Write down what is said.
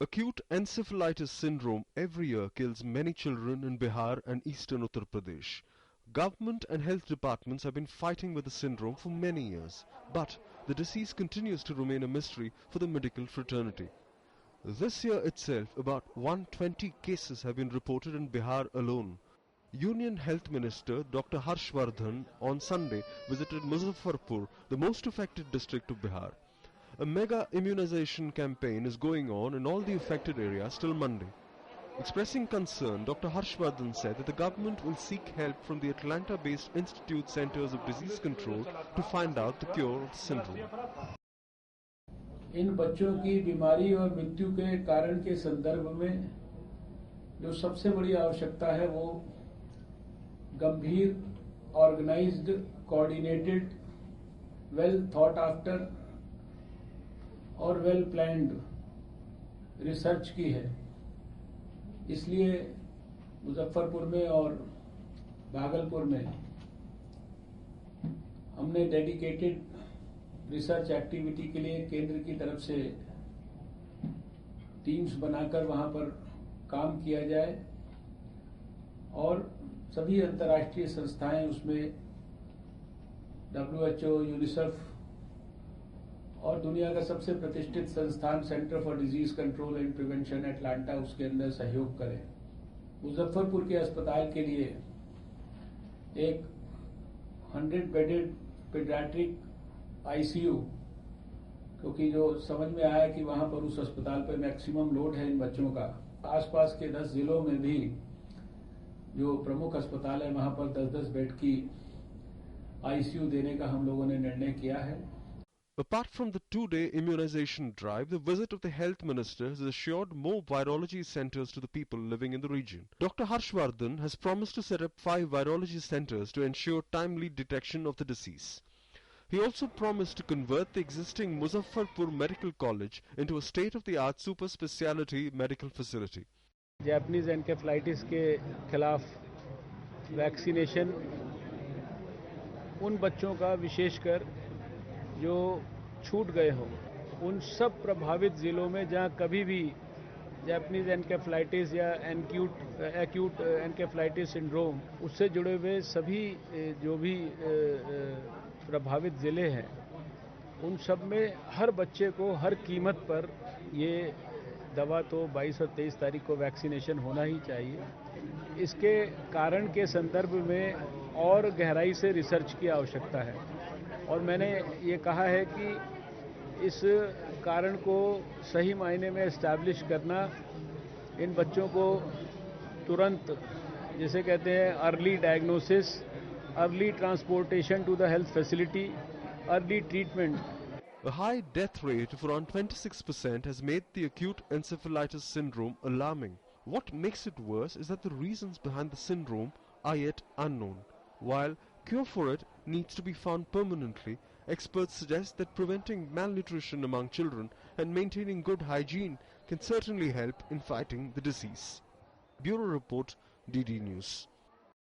Acute encephalitis syndrome every year kills many children in Bihar and eastern Uttar Pradesh. Government and health departments have been fighting with the syndrome for many years, but the disease continues to remain a mystery for the medical fraternity. This year itself, about 120 cases have been reported in Bihar alone. Union Health Minister Dr. Harshvardhan on Sunday visited Muzaffarpur, the most affected district of Bihar. A mega immunization campaign is going on in all the affected areas till Monday. Expressing concern, Dr. Harshvardhan said that the government will seek help from the Atlanta-based Institute Centers of Disease Control to find out the cure of the syndrome. इन बच्चों की बीमारी और मृत्यु के कारण के संदर्भ में जो सबसे बड़ी आवश्यकता है वो गंभीर, organised, coordinated, well thought after और वेल प्लान्ड रिसर्च की है। इसलिए मुजफ्फरपुर में और भागलपुर में हमने डेडिकेटेड रिसर्च एक्टिविटी के लिए केंद्र की तरफ से टीम्स बनाकर वहां पर काम किया जाए और सभी अंतर्राष्ट्रीय संस्थाएं उसमें WHO, यूनिसेफ और दुनिया का सबसे प्रतिष्ठित संस्थान centre for disease control and prevention Atlanta उसके अंदर सहयोग करें। मुजफ्फरपुर के अस्पताल के लिए एक 100 बेडेड पीडियाट्रिक ICU, क्योंकि जो समझ में आया कि वहां पर उस अस्पताल पर मैक्सिमम लोड है इन बच्चों का। आसपास के 10 जिलों में भी जो प्रमुख अस्पताल है वहां पर 10-10 बेड की ICU देने का हम लोगों ने निर्णय किया है। Apart from the two-day immunization drive, the visit of the health minister has assured more virology centers to the people living in the region. Dr. Harshvardhan has promised to set up 5 virology centers to ensure timely detection of the disease. He also promised to convert the existing Muzaffarpur Medical College into a state-of-the-art super speciality medical facility. Japanese encephalitis के खिलाफ vaccination उन बच्चों का विशेषकर जो छूट गए हों, उन सब प्रभावित जिलों में जहां कभी भी जापानीज एनकेफेलाइटिस या एक्यूट एनकेफेलाइटिस सिंड्रोम उससे जुड़े हुए सभी जो भी प्रभावित जिले हैं, उन सब में हर बच्चे को हर कीमत पर ये दवा तो 22 और 23 तारीख को वैक्सीनेशन होना ही चाहिए। इसके कारण के संदर्भ में और गहराई से रिसर्च की आवश्यकता है और मैंने ये कहा है कि इस कारण को सही मायने में एस्टैब्लिश करना, इन बच्चों को तुरंत जिसे कहते हैं early diagnosis, early transportation to the health facility, early treatment. A high death rate of around 26% has made the acute encephalitis syndrome alarming. What makes it worse is that the reasons behind the syndrome are yet unknown. While cure for it needs to be found permanently, experts suggest that preventing malnutrition among children and maintaining good hygiene can certainly help in fighting the disease. Bureau Report, DD News.